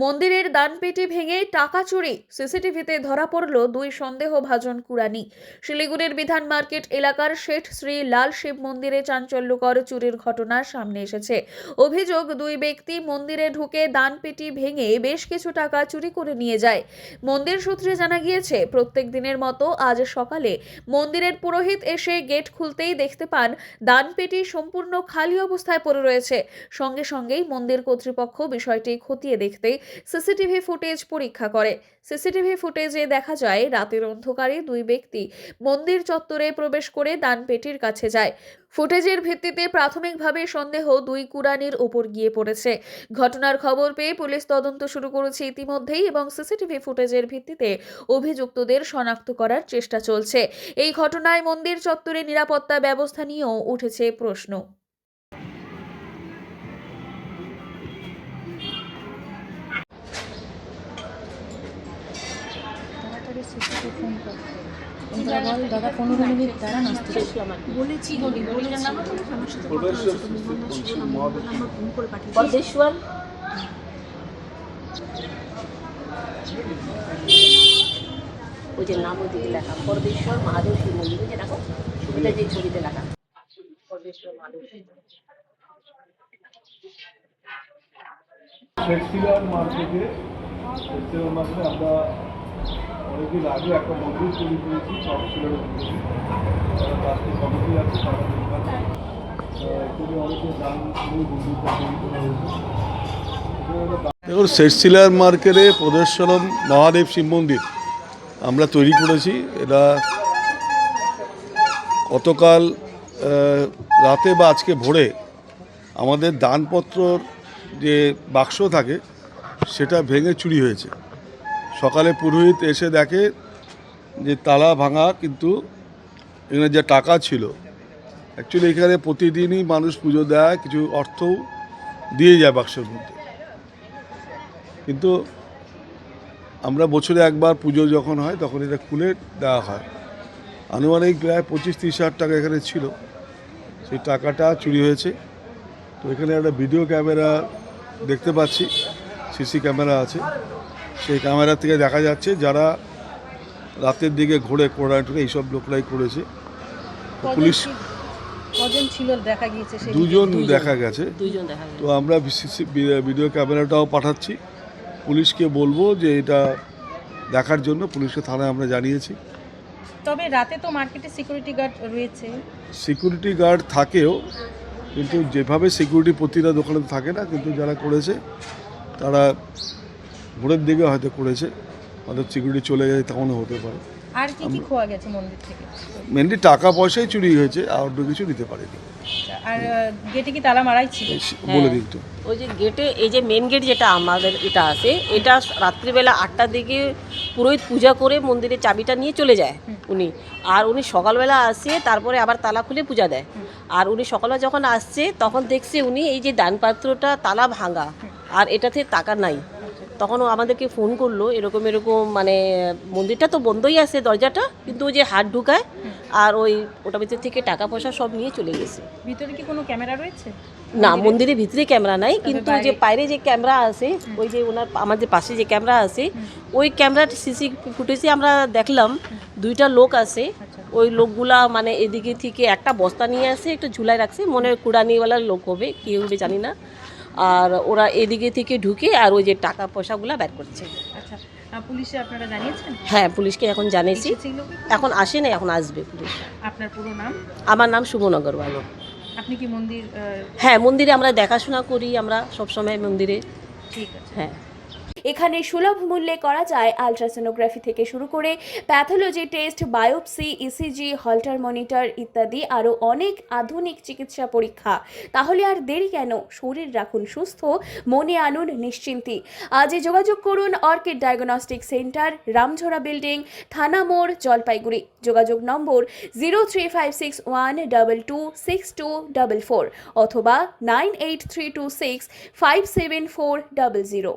মন্দিরের দানপেটি ভেঙে টাকা চুরি, সিসিটিভিতে ধরা পড়ল দুই সন্দেহভাজন কুরানি। শিলিগুড়ির বিধান মার্কেট এলাকার শেঠ শ্রী লাল শিব মন্দিরে চাঞ্চল্যকর চুরির ঘটনা সামনে এসেছে। অভিযোগ, দুই ব্যক্তি মন্দিরে ঢুকে দানপেটি ভেঙে বেশ কিছু টাকা চুরি করে নিয়ে যায়। মন্দির সূত্রে জানা গিয়েছে, প্রত্যেক দিনের মতো আজ সকালে মন্দিরের পুরোহিত এসে গেট খুলতেই দেখতে পান দানপেটি সম্পূর্ণ খালি অবস্থায় পড়ে রয়েছে। সঙ্গে সঙ্গেই মন্দির কর্তৃপক্ষ বিষয়টি খতিয়ে দেখতে সিসিটিভি ফুটেজ পরীক্ষা করে। সিসিটিভি ফুটেজে দেখা যায়, রাতের অন্ধকারে দুই ব্যক্তি মন্দির চত্বরে প্রবেশ করে দানপেটির কাছে যায়। ফুটেজের ভিত্তিতে প্রাথমিকভাবে সন্দেহ দুই কুরানির উপর গিয়ে পড়েছে। ঘটনার খবর পেয়ে পুলিশ তদন্ত শুরু করেছে ইতিমধ্যেই এবং সিসিটিভি ফুটেজের ভিত্তিতে অভিযুক্তদের শনাক্ত করার চেষ্টা চলছে। এই ঘটনায় মন্দির চত্বরে নিরাপত্তা ব্যবস্থা নিয়েও উঠেছে প্রশ্ন। দাদা 15 মিনিট দাঁড়ান, আসতে বলেছি আমার সাথে কথা হয়েছে, তুমি বন্ধন ছিল নাম্বার ফোন করে পাঠিয়েছি। পরদেশ্বর ওই যে নাম ওই দিকে লেখা, পরদেশ্বর মহাদেব শিব মন্দির, যে দেখো ছবিটা, যে ছবিতে লেখা পরদেশ্বর মহাদেব শিব মার্কেটে আমরা অনেকদিন আগে একটা মন্দির তৈরি করেছি, কমিটি আছে, তারা অনেকে দান মন্দিরটা তৈরি করা হয়েছে। দেখুন, শেষশিলার মার্কেটে প্রদেশ্বরম মহাদেব শিব মন্দির আমরা তৈরি করেছি। এটা গতকাল রাতে বা আজকে ভোরে আমাদের দানপত্রর যে বাক্স থাকে সেটা ভেঙে চুরি হয়েছে। সকালে পুরোহিত এসে দেখে যে তালা ভাঙা, কিন্তু এখানে যে টাকা ছিল, অ্যাকচুয়ালি এখানে প্রতিদিনই মানুষ পুজো দেয়, কিছু অর্থও দিয়ে যায় বাক্সের মধ্যে, কিন্তু আমরা বছরে একবার পুজো যখন হয় তখন এটা খুলে দেওয়া হয়। আনুমানিক প্রায় 25-30 হাজার টাকা এখানে ছিল, সেই টাকাটা চুরি হয়েছে। তো এখানে একটা ভিডিও ক্যামেরা দেখতে পাচ্ছি, সিসি ক্যামেরা আছে, সেই ক্যামেরা থেকে দেখা যাচ্ছে যারা রাতের দিকে ঘোরে কোড়াটুরে এইসব লোকরাই করেছে। পুলিশ কজন ছিল দেখা গিয়েছে? দুজন দেখা গেছে। তো আমরা ভিডিও ক্যামেরাটাও পাঠাচ্ছি, পুলিশকে বলবো যে এটা দেখার জন্য। পুলিশকে থানায় আমরা জানিয়েছি। তবে রাতে তো মার্কেটে সিকিউরিটি গার্ড রয়েছে। সিকিউরিটি গার্ড থাকেও, কিন্তু যেভাবে সিকিউরিটি প্রতিটা দোকানে থাকে না, কিন্তু যারা করেছে তারা ভোরের দিকে হয়তো করেছে, হয়তো সিকিউরিটি চলে যায়, তখনও হতে পারে। আর কি কি খোয়া গেছে মন্দির থেকে? মেনলি টাকা পয়সাই চুরি হয়েছে, আর অন্য কিছু নিতে পারেনি। আর গেটে কি তালা মারাই ছিল? বলে দিন তো। ওই যে গেটে, এই যে মেন গেট যেটা আমাদের এটা আছে, এটা রাত্রিবেলা 8টার দিকে পুরোহিত পূজা করে মন্দিরের চাবিটা নিয়ে চলে যায় উনি। আর উনি সকালবেলা আসে, তারপরে আবার তালা খুলে পূজা দেয়। আর উনি সকালবেলা যখন আসছে তখন দেখছে উনি এই যে দানপাত্রটা তালা ভাঙা, আর এটাতে টাকা নাই। তখন ও আমাদেরকে ফোন করলো, এরকম এরকম, মানে মন্দিরটা তো বন্ধই আছে দরজাটা, কিন্তু ওই যে হাত ঢুকায় আর ওটা ভিতর থেকে টাকা পয়সা সব নিয়ে চলে গেছে। ভিতরে কি কোনো ক্যামেরা রয়েছে? না, মন্দিরের ভিতরে ক্যামেরা নাই, কিন্তু যে বাইরে যে ক্যামেরা আছে, ওই যে ওনার আমাদের পাশে যে ক্যামেরা আছে, ওই ক্যামেরার সিসি ফুটেজে আমরা দেখলাম দুইটা লোক আছে। ওই লোকগুলা মানে এদিকে থেকে একটা বস্তা নিয়ে আসে, একটা ঝুলাই রাখছে, মনে হয় কুড়ানিওয়ালার লোক হবে, কি হবে জানি না। আর ওরা এদিকে থেকে ঢুকে আর ওই যে টাকা পয়সাগুলো বের করছে। আচ্ছা, পুলিশে আপনারা জানিয়েছেন? হ্যাঁ, পুলিশকে এখন জানিয়েছি। এখন আসে না, এখন আসবে পুলিশ। আপনার পুরো নাম? আমার নাম সুমন আগরওয়াল। আপনি কি মন্দির? হ্যাঁ, মন্দিরে আমরা দেখাশোনা করি, আমরা সবসময় মন্দিরে। ঠিক আছে। হ্যাঁ, এখানে সুলভ মূল্যে করা যায় আলট্রাসোনোগ্রাফি থেকে শুরু করে pathology test, biopsy, ECG, Holter monitor ইত্যাদি আরও অনেক আধুনিক চিকিৎসা পরীক্ষা। তাহলে আর দেরি কেন? শরীর রাখুন সুস্থ, মনে আনুন নিশ্চিন্তি। আজই যোগাযোগ করুন orchid diagnostic centre, Ramjhora building, থানা মোড়, জলপাইগুড়ি। যোগাযোগ নম্বর 03561226244 অথবা 98326574000।